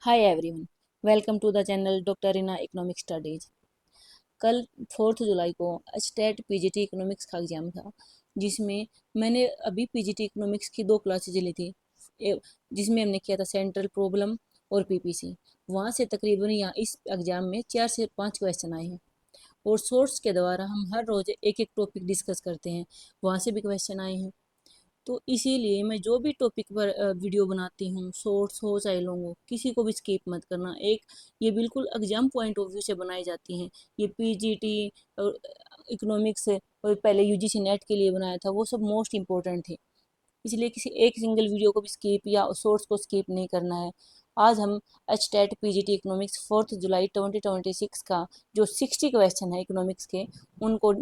Hi everyone, welcome to the channel doctor Reena economic studies. कल 4 जुलाई को स्टेट पीजीटी इकोनॉमिक्स का एग्जाम था, जिसमें मैंने अभी पीजीटी इकोनॉमिक्स की 2 क्लासेज ली थी, जिसमें हमने किया था सेंट्रल प्रॉब्लम और पीपीसी। वहाँ से तकरीबन यहाँ इस एग्जाम में 4 से 5 क्वेश्चन आए हैं और सोर्स के द्वारा हम हर रोज एक एक टॉपिक डिस्कस करते हैं, वहाँ से भी क्वेश्चन आए हैं। तो इसीलिए मैं जो भी टॉपिक पर वीडियो बनाती हूँ, शॉर्ट्स हो चाहे लॉन्ग हो, किसी को भी स्किप मत करना। ये बिल्कुल एग्जाम पॉइंट ऑफ व्यू से बनाई जाती हैं। ये पीजीटी और इकोनॉमिक्स और पहले यूजीसी नेट के लिए बनाया था, वो सब मोस्ट इम्पोर्टेंट थे। इसलिए किसी एक सिंगल वीडियो को भी स्किप या शॉर्ट्स को स्किप नहीं करना है। आज हम एचटेट पीजीटी इकोनॉमिक्स 4 जुलाई 2026 का जो 60 क्वेश्चन है इकोनॉमिक्स के, उनको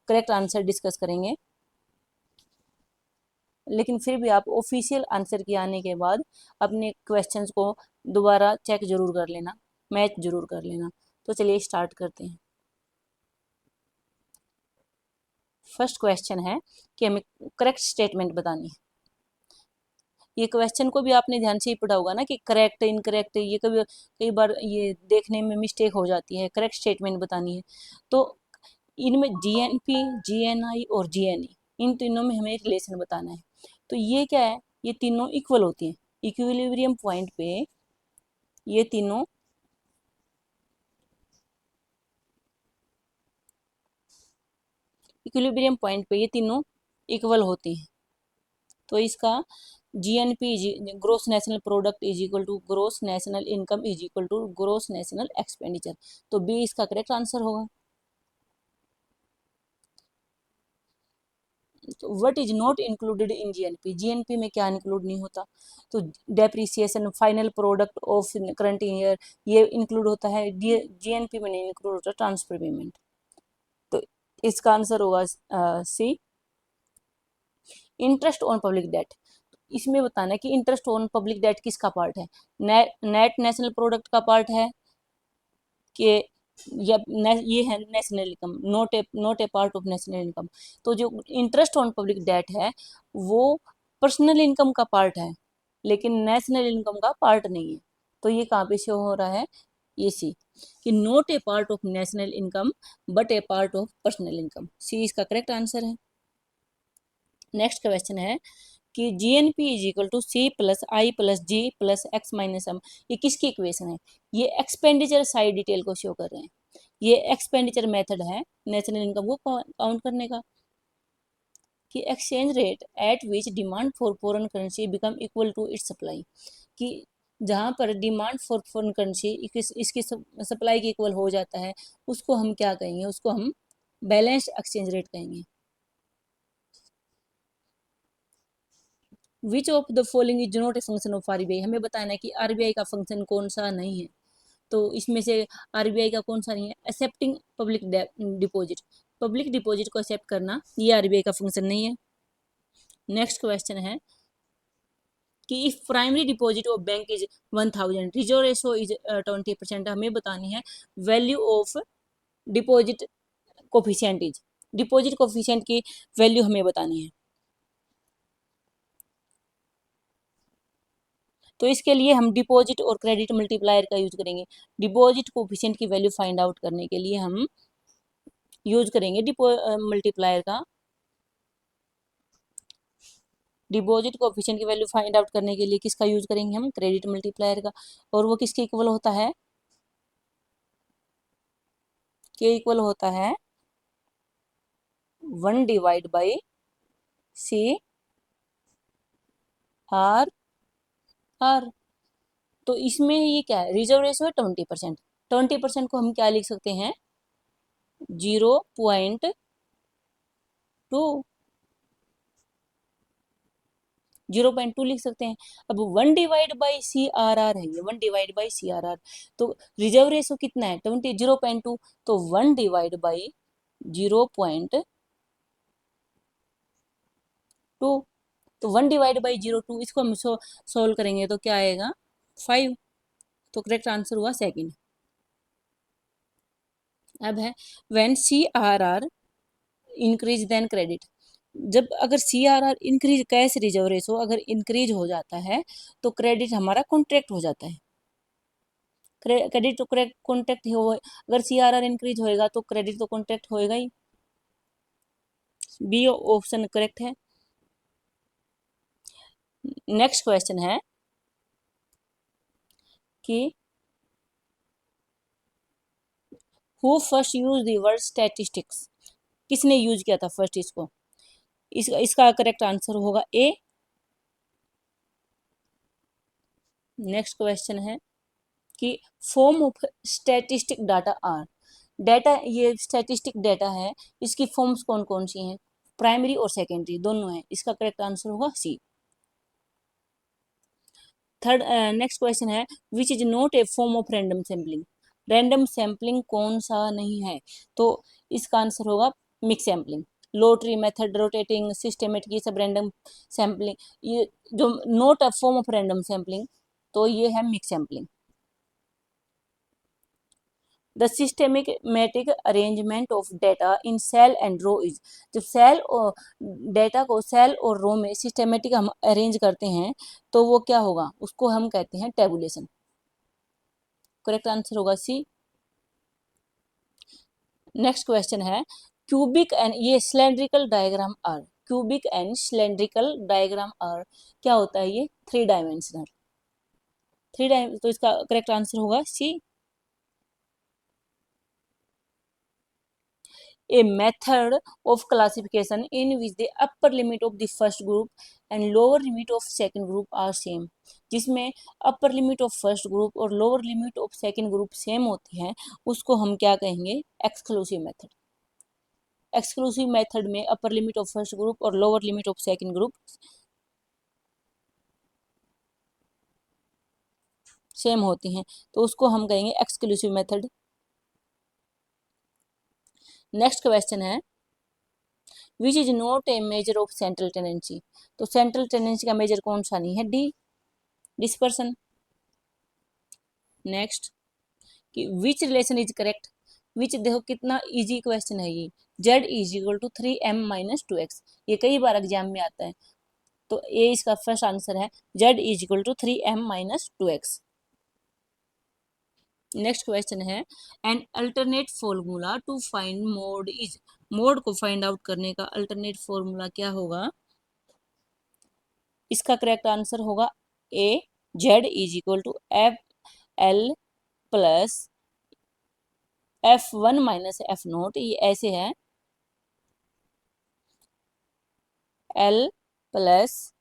करेक्ट आंसर डिस्कस करेंगे। लेकिन फिर भी आप ऑफिशियल आंसर के आने के बाद अपने क्वेश्चंस को दोबारा चेक जरूर कर लेना, मैच जरूर कर लेना। तो चलिए स्टार्ट करते हैं। फर्स्ट क्वेश्चन है कि हमें करेक्ट स्टेटमेंट बतानी है। ये क्वेश्चन को भी आपने ध्यान से ही पढ़ा होगा ना कि करेक्ट इनकरेक्ट, ये कई बार ये देखने में मिस्टेक हो जाती है। करेक्ट स्टेटमेंट बतानी है तो इनमें जीएनपी, जीएनआई और जीएनई, इन तीनों में हमें रिलेशन बताना है। तो ये क्या है, ये तीनों इक्वल होती हैं इक्विलिब्रियम पॉइंट पे। ये तीनों इक्विलिब्रियम पॉइंट पे ये तीनों इक्वल होती हैं। तो इसका GNP gross national product is equal to gross national income is equal to gross national expenditure. तो बी इसका करेक्ट आंसर होगा। तो what is not included in GNP, GNP में क्या इंक्लूड नहीं होता? तो depreciation, final product of current year, ये इंक्लूड होता है। जीएनपी में नहीं इंक्लूड होता ट्रांसफर पेमेंट। तो इसका आंसर होगा सी, इंटरेस्ट ऑन पब्लिक डेट। इसमें बताना है कि इंटरेस्ट ऑन पब्लिक डेट किसका पार्ट है, नेट नेशनल प्रोडक्ट का पार्ट है कि ये है national income, not a part of national income. तो जो इंटरेस्ट ऑन पब्लिक डेट है वो पर्सनल इनकम का पार्ट है, लेकिन नेशनल इनकम का पार्ट नहीं है। तो ये कहाँ पे शो हो रहा है, ये सी, कि not a part of national income but a part of personal income. C इसका करेक्ट आंसर है। नेक्स्ट क्वेश्चन है कि GNP is equal to C plus I plus G plus X minus M. ये किसकी equation है? ये expenditure side detail को show कर रहे हैं। ये एक्सपेंडिचर मेथड है नेशनल इनकम को काउंट करने का, कि exchange rate at which demand for foreign currency become equal to its supply. कि जहाँ पर डिमांड फॉर फॉरेन करेंसी इसकी सप्लाई के इक्वल हो जाता है, उसको हम क्या कहेंगे? उसको हम बैलेंस एक्सचेंज रेट कहेंगे। विच of the following is not a function of RBI. हमें बताना है कि आरबीआई का फंक्शन कौन सा नहीं है। तो इसमें से आरबीआई का कौन सा नहीं है? Accepting public deposit, public deposit को एक्सेप्ट करना, ये आरबीआई का फंक्शन नहीं है। नेक्स्ट क्वेश्चन है कि if primary deposit of bank is 1000, reserve ratio is 20%। हमें बतानी है value of deposit coefficient is, deposit coefficient की वैल्यू हमें बतानी है। तो इसके लिए हम डिपॉजिट और क्रेडिट मल्टीप्लायर का यूज करेंगे। डिपॉजिट कोफिशिएंट की वैल्यू फाइंड आउट करने के लिए हम यूज करेंगे मल्टीप्लायर का। डिपॉजिट कोफिशिएंट की वैल्यू फाइंड आउट करने के लिए किसका यूज करेंगे? हम क्रेडिट मल्टीप्लायर का। और वो किसके इक्वल होता है? के इक्वल होता है 1 divide by C R R. तो इसमें ये क्या है, रिजर्व रेशो है 20%। 20% को हम क्या लिख सकते हैं? 0.2, 0.2 लिख सकते हैं। अब 1 divide by C R R है, ये 1 divide by C R R. तो रिजर्व रेशो कितना है? 0.2। तो 1 डिवाइड बाई 0.2, तो 1 डिवाइड बाई 0.2, इसको हम सोल्व करेंगे तो क्या आएगा? 5। तो करेक्ट आंसर हुआ सेकंड। अब है when C R R increase then credit. जब अगर C R R increase, cash reserve ratio अगर इंक्रीज हो जाता है तो क्रेडिट हमारा कॉन्ट्रैक्ट हो जाता है। क्रेडिट तो कॉन्ट्रैक्ट हो, अगर CRR इंक्रीज होएगा तो क्रेडिट तो कॉन्ट्रैक्ट होएगा ही। बी ऑप्शन करेक्ट है। नेक्स्ट क्वेश्चन है कि who first use the word statistics, किसने यूज किया था फर्स्ट इसको? इसका करेक्ट आंसर होगा ए। नेक्स्ट क्वेश्चन है कि form of statistic data are, data ये स्टैटिस्टिक डाटा है, इसकी फॉर्म्स कौन कौन सी हैं? प्राइमरी और सेकेंडरी दोनों हैं, इसका करेक्ट आंसर होगा सी। थर्ड नेक्स्ट क्वेश्चन है which is not a form of random sampling, random sampling कौन सा नहीं है? तो इसका आंसर होगा mix sampling. Lottery method, rotating, systematic, ये सब रैंडम सैम्पलिंग, ये जो not a form of random sampling, तो ये है mix sampling. The systematic arrangement of data in cell and row is, जब सेल और डेटा को सेल और रो में सिस्टेमेटिक हम अरेंज करते हैं तो वो क्या होगा, उसको हम कहते हैं टेबुलेशन। करेक्ट आंसर होगा सी। नेक्स्ट क्वेश्चन है क्यूबिक एंड ये cylindrical diagram are, cubic and cylindrical diagram are क्या होता है? ये थ्री डायमेंशनल, तो इसका करेक्ट आंसर होगा सी। A method of classification in which the upper limit of the first group and lower limit of second group are same, जिसमें upper limit of first group और lower limit of second group same होती हैं, उसको हम क्या कहेंगे? Exclusive method. Exclusive method में upper limit of first group और lower limit of second group same होती हैं, तो उसको हम कहेंगे एक्सक्लूसिव मेथड। नेक्स्ट क्वेश्चन है which is not a measure of central tendency, तो सेंट्रल टेंडेंसी का मेजर कौन सा नहीं है? D, dispersion. नेक्स्ट कि which relation is correct, which, देखो कितना इजी क्वेश्चन है ये। Z is equal to 3m minus 2x, ये कई बार एग्जाम में आता है, तो ये इसका फर्स्ट आंसर है Z is equal to 3m minus 2x। Next question है an alternate formula to find mode is, mode को फाइंड आउट करने का अल्टरनेट फॉर्मूला क्या होगा? इसका करेक्ट आंसर होगा A, Z is equal to F L plus F1 minus F nought, ये ऐसे है L plus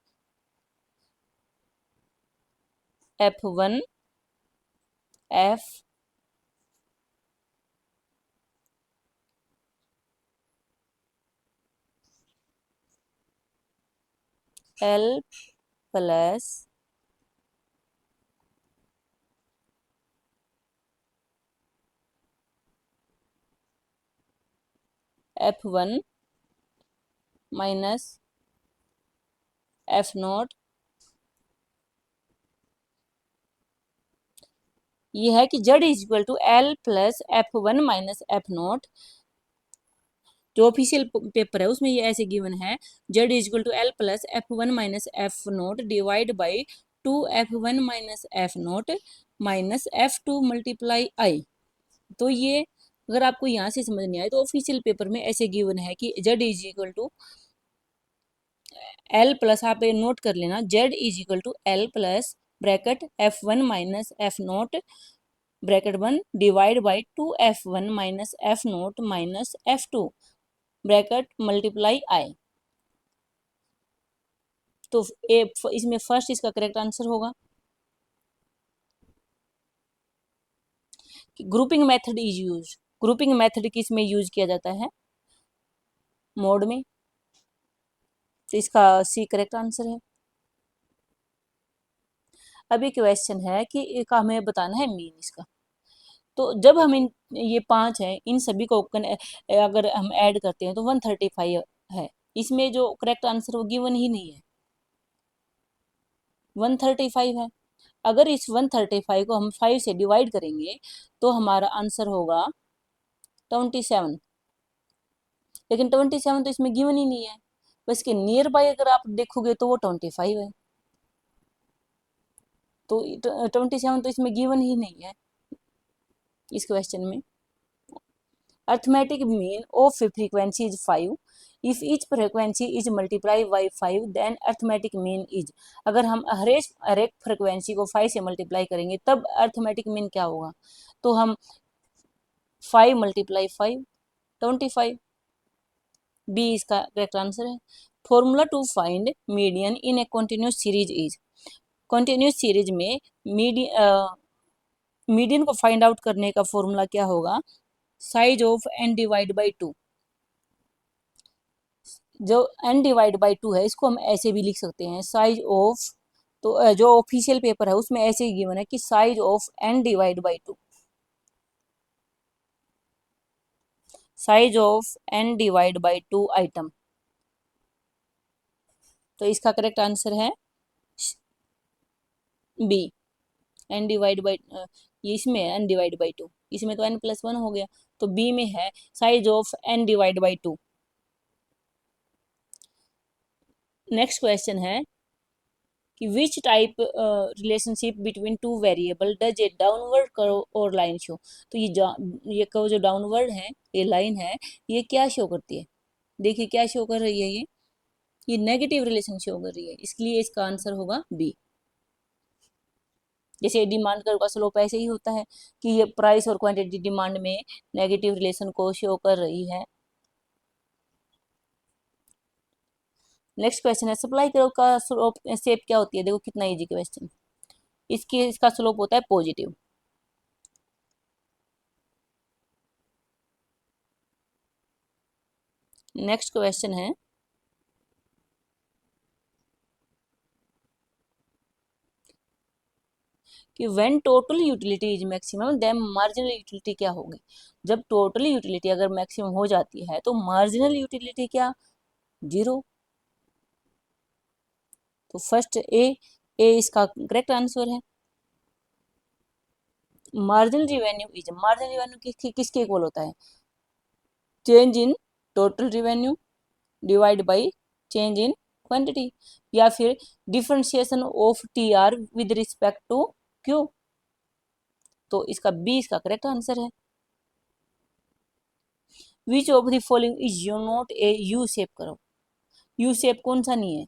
F1 F L plus F1 minus F nought, ये है कि Z is equal to L plus F1 minus F nought. जो official paper है उसमें ये ऐसे गिवन है Z is equal to L plus F1 minus F nought divide by 2F1 minus F nought minus F2 multiply I. तो ये अगर आपको यहाँ से समझ नहीं आए तो ऑफिशियल पेपर में ऐसे गिवन है कि Z is equal to L plus, आप ये नोट कर लेना, Z is equal to L plus bracket F1 minus F nought bracket 1 divide by 2F1 minus F nought minus F2 bracket multiply I. तो ए इसमें first इसका correct answer होगा कि grouping method is use, grouping method किस में use किया जाता है? मोड में, तो इसका सी करेक्ट आंसर है। अभी क्वेश्चन है कि इसका हमें बताना है मीन इसका, तो जब हम इन ये पांच है इन सभी को अगर हम ऐड करते हैं तो 135 है, इसमें जो करेक्ट आंसर वो गिवन ही नहीं है, 135 है। अगर इस 135 को हम 5 से डिवाइड करेंगे तो हमारा आंसर होगा 27, लेकिन 27 तो इसमें गिवन ही नहीं है, बस के नियर बाय अगर आप देखोगे तो वो 25 है, तो 27 तो इसमें गिवन ही नहीं है, इस क्वेश्चन में arithmetic mean of frequency is 5। If each frequency is multiply by 5 then arithmetic mean is. अगर हम हर एक फ्रीक्वेंसी को 5 से मल्टीप्लाई करेंगे तब अर्थमेटिक मीन क्या होगा, तो हम 5 मल्टीप्लाई 5 25, बी इसका करेक्ट आंसर है। Formula to find median in a continuous series is. Continuous series में मीडियन को फाइंड आउट करने का फॉर्मूला क्या होगा, size of n divide by 2। जो n डिवाइड बाई 2 है इसको हम ऐसे भी लिख सकते हैं साइज ऑफ, तो जो ऑफिशियल पेपर है उसमें ऐसे ही गिवन है कि size of n divide by 2, size of n divide by 2 item. तो इसका करेक्ट आंसर है बी, n डिवाइड बाई, ये इसमें है n डिवाइड बाई 2, इसमें तो n+1 हो गया, तो बी में है size of n divide by 2। Next question है कि which type relationship between two variable does a downward curve और लाइन शो। तो ये कर्व जो डाउनवर्ड है, ये लाइन है, ये क्या शो करती है, देखिए क्या शो कर रही है, ये नेगेटिव रिलेशन शो कर रही है, इसलिए इसका आंसर होगा बी। जैसे डिमांड कर्व का स्लोप ऐसे ही होता है कि ये प्राइस और क्वांटिटी डिमांड में नेगेटिव रिलेशन को शो कर रही है। नेक्स्ट क्वेश्चन है सप्लाई कर्व का स्लोप शेप क्या होती है, देखो कितना इजी क्वेश्चन। इसका स्लोप होता है पॉजिटिव। नेक्स्ट क्वेश्चन है कि when total utility is maximum then marginal utility क्या होगी। जब टोटल यूटिलिटी अगर मैक्सिमम हो जाती है तो मार्जिनल यूटिलिटी क्या, 0। तो फर्स्ट ए इसका करेक्ट आंसर है। Marginal revenue is, marginal revenue किसके इक्वल होता है, change in total revenue divide by change in quantity, या फिर differentiation of T R with respect to Q. तो इसका बी इसका करेक्ट आंसर है। Which of the following is U not a U shape curve, U shape कौन सा नहीं है,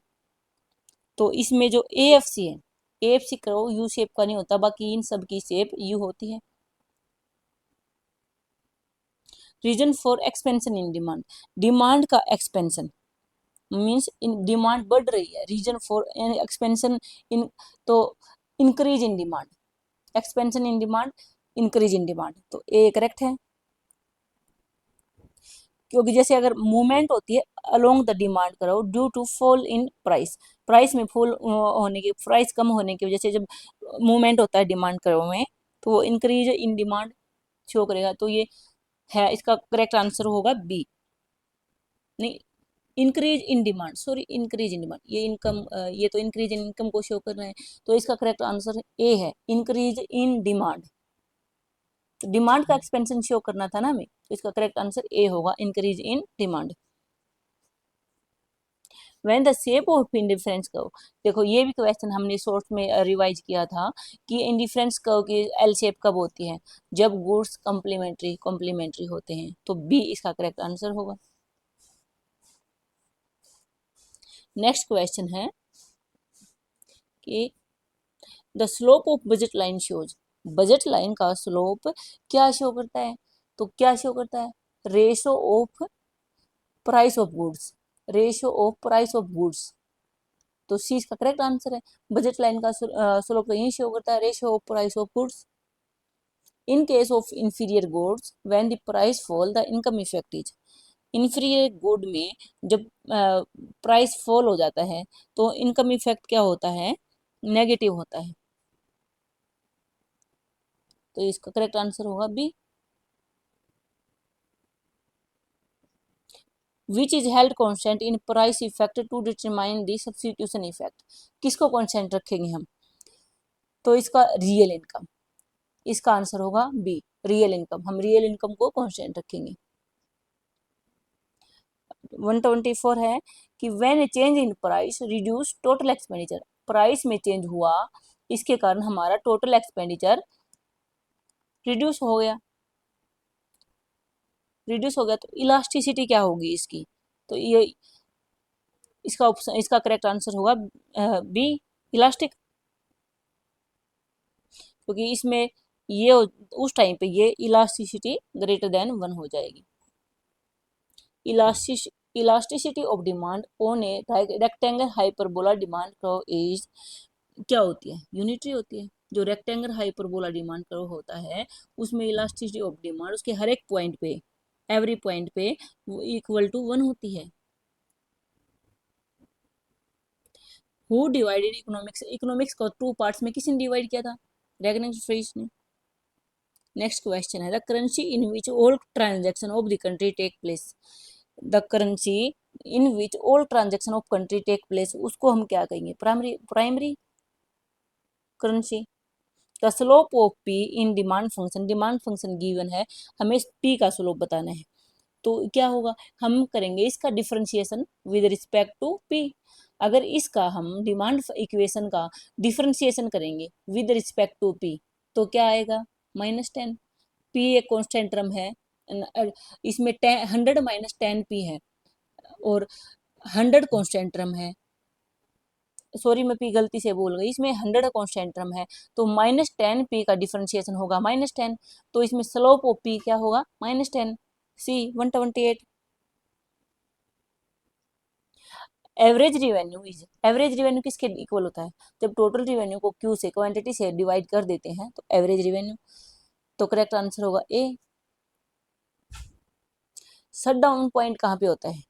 तो इसमें जो ए एफ सी है, ए एफ सी करो यू शेप का नहीं होता, बाकी इन सब की शेप यू होती है। Reason for expansion in demand, demand का एक्सपेंशन मीन्स इन डिमांड बढ़ रही है, रीजन फॉर एक्सपेंशन इन, तो increase in demand, expansion in demand, increase in demand, तो ए करेक्ट है। क्योंकि जैसे अगर मूवमेंट होती है along the demand curve due to fall in price, price में फॉल होने की, प्राइस कम होने की वजह से जब मूवमेंट होता है डिमांड करो में, तो वो इंक्रीज इन डिमांड शो करेगा, तो ये है इसका करेक्ट आंसर होगा बी। नहीं, increase in demand, sorry increase in demand, ये इनकम, ये तो इंक्रीज इन इनकम को शो कर रहे हैं, तो इसका करेक्ट आंसर ए है इंक्रीज इन डिमांड। तो डिमांड का एक्सपेंशन शो करना था ना हमें, तो इसका करेक्ट आंसर ए होगा increase in demand. When the shape of indifference curve, देखो ये भी क्वेश्चन हमने शॉर्ट में रिवाइज किया था कि इंडिफरेंस कर्व की एल शेप कब होती है, जब गुड्स कॉम्प्लीमेंट्री कॉम्प्लीमेंट्री होते हैं, तो बी इसका करेक्ट आंसर होगा। नेक्स्ट क्वेश्चन है कि the slope of budget line shows, budget line का स्लोप क्या शो करता है, तो क्या शो करता है, ratio of price of goods, ratio of price of goods, तो सी इसका करेक्ट आंसर है। बजट लाइन का स्लोप तो यही शो करता है, ratio of price of goods. In case of inferior goods when the price fall the income effect is, inferior good में जब प्राइस फॉल हो जाता है तो इनकम इफेक्ट क्या होता है, नेगेटिव होता है, तो इसका करेक्ट आंसर होगा B. Which is held constant in price effect to determine the substitution effect, किसको कॉन्स्टेंट रखेंगे हम, तो इसका रियल इनकम, इसका आंसर होगा बी रियल इनकम, हम रियल इनकम को कॉन्स्टेंट रखेंगे। 124 है कि when a change in price reduce total expenditure, price में चेंज हुआ इसके कारण हमारा टोटल एक्सपेंडिचर रिड्यूस हो गया, रिड्यूस हो गया तो इलास्टिसिटी क्या होगी इसकी, तो ये इसका ऑप्शन, इसका करेक्ट आंसर होगा बी, इलास्टिक, क्योंकि इसमें ये उस टाइम पे ये इलास्टिसिटी ग्रेटर देन 1 हो जाएगी। Elasticity of demand on a rectangle hyperbola demand curve is क्या होती है, यूनिटरी होती है। जो रेक्टेंगल हाइपरबोला डिमांड कर्व होता है उसमें इलास्टिसिटी ऑफ डिमांड उसके हर एक पॉइंट पे, एवरी पॉइंट पे इक्वल टू 1 होती है। हु डिवाइडेड इकोनॉमिक्स, इकोनॉमिक्स को 2 पार्ट्स में किसने डिवाइड किया था, रैगनिंग फ्रीज ने। नेक्स्ट क्वेश्चन है the currency in which all transaction of the country take place, the currency in which all transaction of country take place, उसको हम क्या कहेंगे, primary currency. The slope of P in demand function, demand function given है, हमें P का slope बताना है, तो क्या होगा, हम करेंगे इसका differentiation with respect to P. अगर इसका हम डिमांड इक्वेशन का डिफरेंशिएशन करेंगे विद रिस्पेक्ट टू पी तो क्या आएगा, -10। पी एक कॉन्स्टेंट टर्म है, इसमें 100 -10 पी है और 100 कॉन्स्टेंट टर्म है, सॉरी मैं पी गलती से बोल गई, इसमें 100 कॉन्स्टेंट टर्म है तो -10 पी का डिफरेंशिएशन होगा -10, तो इसमें स्लोप ऑफ पी क्या होगा, -10, सी 128। Average revenue is, average revenue किसके इक्वल होता है, जब टोटल रिवेन्यू को क्यू से, क्वांटिटी से डिवाइड कर देते हैं तो एवरेज रिवेन्यू, तो करेक्ट आंसर होगा ए। शट डाउन पॉइंट कहाँ पे होता है,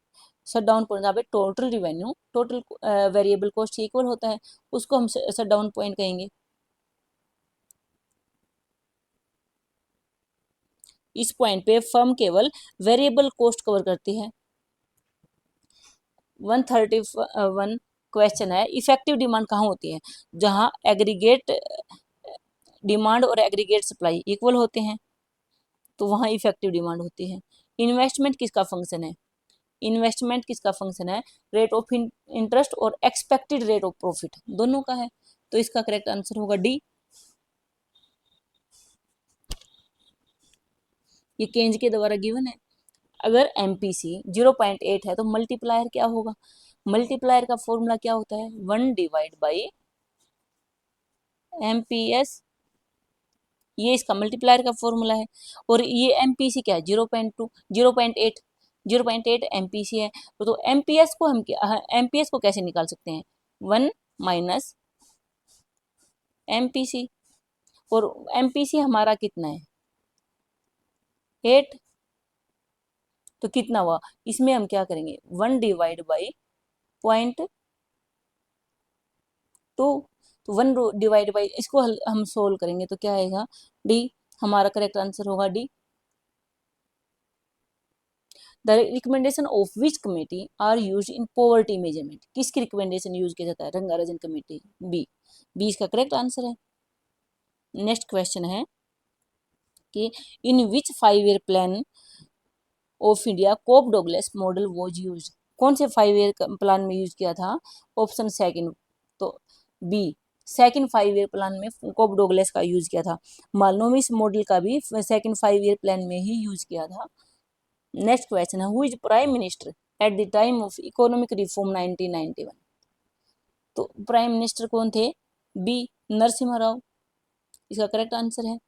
शट डाउन पॉइंट जहाँ पे total revenue total variable cost equal होता है उसको हम शट डाउन पॉइंट कहेंगे। इस पॉइंट पे फर्म केवल वेरिएबल कॉस्ट कवर करती है। 131 क्वेश्चन है इफेक्टिव डिमांड कहाँ होती है, जहाँ एग्रीगेट डिमांड और एग्रीगेट सप्लाई इक्वल होते हैं तो वहाँ इफेक्टिव डिमांड होती है। इन्वेस्टमेंट किसका फंक्शन है, इन्वेस्टमेंट किसका फंक्शन है, रेट ऑफ इंटरेस्ट और एक्सपेक्टेड रेट ऑफ प्रॉफिट दोनों का है, तो इसका करेक्ट आंसर होगा डी। ये केंज के द्वारा गिवन है। अगर एमपीसी 0.8 है तो मल्टीप्लायर क्या होगा, मल्टीप्लायर का फॉर्मूला क्या होता है, 1 डिवाइड बाई एमपीएस, ये इसका मल्टीप्लायर का फॉर्मूला है। और ये एमपीसी क्या है, 0.2, 0.8, 0.8 एमपीसी है, तो एमपीएस को हम क्या, एमपीएस को कैसे निकाल सकते हैं, 1 माइनस एमपीसी, और एमपीसी हमारा कितना है 8, तो कितना हुआ, इसमें हम क्या करेंगे 1 डिवाइड बाई 0.2, तो 1 डिवाइड बाई इसको हम सोल्व करेंगे तो क्या आएगा डी, हमारा करेक्ट आंसर होगा D. The recommendation of which committee are use in poverty measurement, किसकी रिकमेंडेशन यूज किया जाता है, रंगाराजन कमेटी, बी, बी इसका करेक्ट आंसर है। नेक्स्ट क्वेश्चन है कि in which 5 year plan of India Cobb Douglas model was use, कौन से 5 ईयर प्लान में यूज किया था, ऑप्शन सेकंड, तो बी, सेकंड 5 ईयर प्लान में कोप डोगलेस का यूज किया था, मालनोमिस मॉडल का भी सेकंड 5 ईयर प्लान में ही यूज किया था। नेक्स्ट क्वेश्चन है who is prime minister at the time of economic reform 1991, तो प्राइम मिनिस्टर कौन थे, बी, नरसिम्हा राव, इसका करेक्ट आंसर है।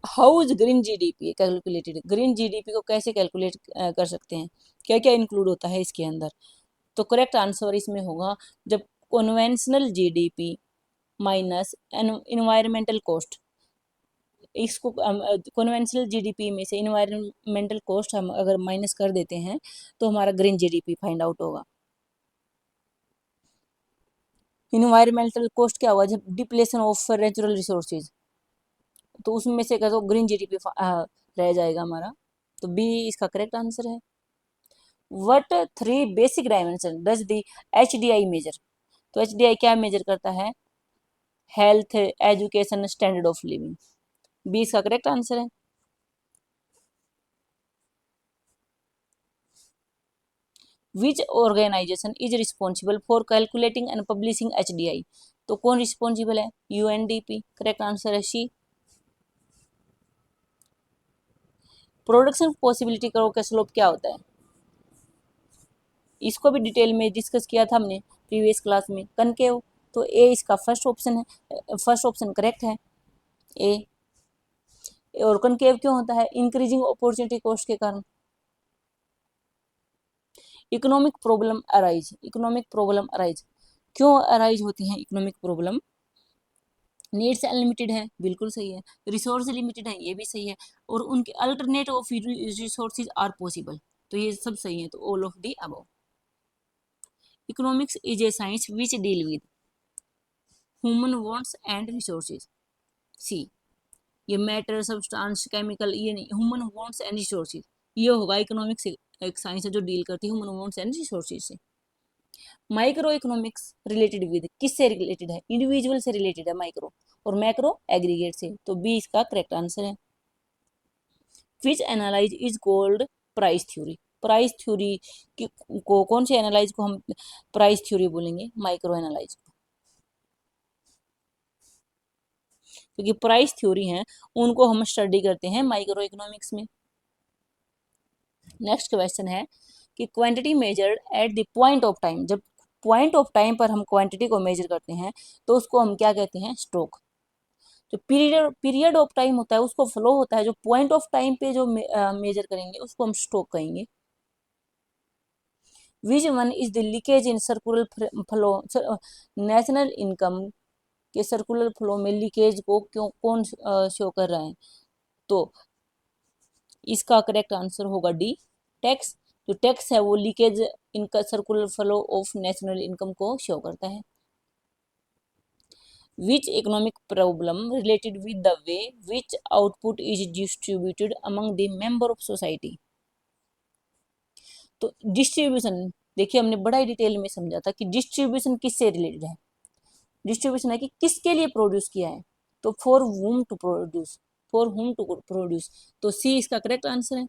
How is green GDP calculated, green GDP को कैसे कैलकुलेट कर सकते हैं, क्या क्या इंक्लूड होता है इसके अंदर, तो करेक्ट आंसर इसमें होगा जब conventional GDP minus environmental cost, इसको कन्वेंशनल जीडीपी में से इन्वायरमेंटल कॉस्ट हम अगर माइनस कर देते हैं तो हमारा ग्रीन जीडीपी फाइंड आउट होगा। इन्वायरमेंटल कॉस्ट क्या होगा, जब डिप्लेशन ऑफ नेचुरल रिसोर्सेज, तो उसमें से तो ग्रीन जीडीपी रह जाएगा हमारा, तो बी इसका करेक्ट आंसर है। What 3 basic dimension does the HDI measure, तो एचडीआई क्या मेजर करता है, health, education, standard of living, B इसका करेक्ट आंसर है। Which organization is responsible for calculating and publishing HDI, तो कौन रिस्पॉन्सिबल है, यूएनडीपी, करेक्ट आंसर है सी। प्रोडक्शन पॉसिबिलिटी कर्व का स्लोप क्या होता है, इसको भी डिटेल में डिस्कस किया था हमने प्रीवियस क्लास में, कनकेव। तो ए इसका फर्स्ट ऑप्शन है, फर्स्ट ऑप्शन करेक्ट है ए। और कनकेव क्यों होता है, इंक्रीजिंग अपॉर्चुनिटी कॉस्ट के कारण। Economic problem arise, economic problem arise क्यों अराइज होती हैं इकोनॉमिक प्रॉब्लम, नीड्स अनलिमिटेड है, बिल्कुल सही है, रिसोर्स लिमिटेड है, ये भी सही है, और उनके alternate of resources are possible, तो ये सब सही है, तो all of the above. Economics is a science which deal with human wants and resources, C ये मैटर सब्सटेंस केमिकल ये नहीं, ह्यूमन वांट्स एंड रिसोर्सेज, ये होगा इकोनॉमिक्स एक साइंस है जो डील करती है ह्यूमन वांट्स एंड रिसोर्सेज से। माइक्रो इकोनॉमिक्स रिलेटेड विद, किससे रिलेटेड है, इंडिविजुअल से रिलेटेड है माइक्रो, और मैक्रो एग्रीगेट से, तो बी इसका करेक्ट आंसर है। Which analyse is called price theory, price theory को कौन से एनालाइज को हम प्राइस थ्योरी बोलेंगे, माइक्रो एनालाइज, क्योंकि प्राइस थ्योरी है उनको हम स्टडी करते हैं माइक्रो इकोनॉमिक्स में। नेक्स्ट क्वेश्चन है कि quantity measured at the point of time, जब पॉइंट ऑफ टाइम पर हम क्वांटिटी को मेजर करते हैं तो उसको हम क्या कहते हैं, स्टॉक। जो पीरियड पीरियड ऑफ टाइम होता है उसको फ्लो होता है, जो पॉइंट ऑफ टाइम पे जो मेजर करेंगे उसको हम स्टॉक कहेंगे। Which one is the leakage in circular flow, national income के सर्कुलर फ्लो में लीकेज को क्यों कौन शो कर रहा है, तो इसका करेक्ट आंसर होगा डी, टैक्स। जो टैक्स है वो लीकेज इनका circular flow of national income को शो करता है। Which economic problem related with the way which output is distributed among the member of society, तो डिस्ट्रीब्यूशन देखिए हमने बड़ा ही डिटेल में समझा था कि डिस्ट्रीब्यूशन किससे रिलेटेड है, डिस्ट्रीब्यूशन है कि किसके लिए प्रोड्यूस किया है, तो for whom to produce, for whom to produce, तो सी इसका करेक्ट आंसर है।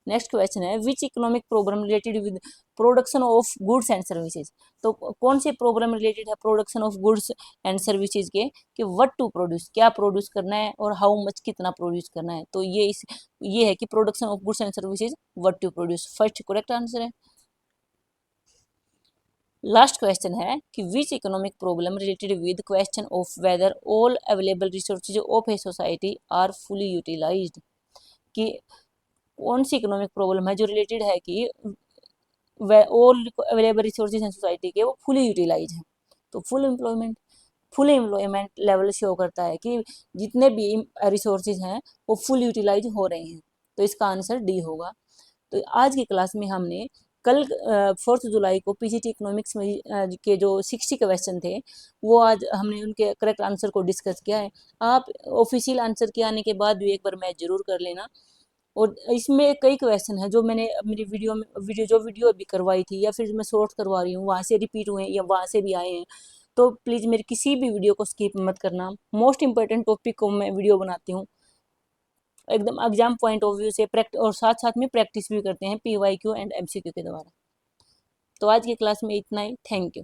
नेक्स्ट क्वेश्चन है which economic problem related with production of goods and services, तो कौन से प्रॉब्लम रिलेटेड है production of goods and services के, कि व्हाट टू प्रोड्यूस, क्या प्रोड्यूस करना है और हाउ मच कितना प्रोड्यूस करना है, तो ये है कि production of goods and services what to produce, first correct answer है। लास्ट क्वेश्चन है कि which economic problem related with question of whether all available resources of a society are fully utilised, कि कौन सी इकोनॉमिक प्रॉब्लम है जो related है कि all available resources in society के वो फुली यूटिलाइज है, तो फुल एम्प्लॉयमेंट लेवल शो करता है कि जितने भी रिसोर्सेज हैं वो फुल यूटिलाइज हो रहे हैं, तो इसका आंसर डी होगा। तो आज की क्लास में हमने कल 4 जुलाई को पीजीटी इकोनॉमिक्स में के जो 60 क्वेश्चन थे वो आज हमने उनके करेक्ट आंसर को डिस्कस किया है। आप ऑफिशियल आंसर के आने के बाद भी एक बार मैच जरूर कर लेना, और इसमें कई क्वेश्चन है जो मैंने मेरी वीडियो अभी करवाई थी या फिर मैं शॉर्ट करवा रही हूँ वहाँ से रिपीट हुए हैं या वहाँ से भी आए हैं, तो प्लीज़ मेरी किसी भी वीडियो को स्किप मत करना। मोस्ट इंपॉर्टेंट टॉपिक को मैं वीडियो बनाती हूँ एकदम एग्जाम पॉइंट ऑफ व्यू से, और साथ साथ में प्रैक्टिस भी करते हैं PYQ एंड MCQ के द्वारा। तो आज की क्लास में इतना ही, थैंक यू।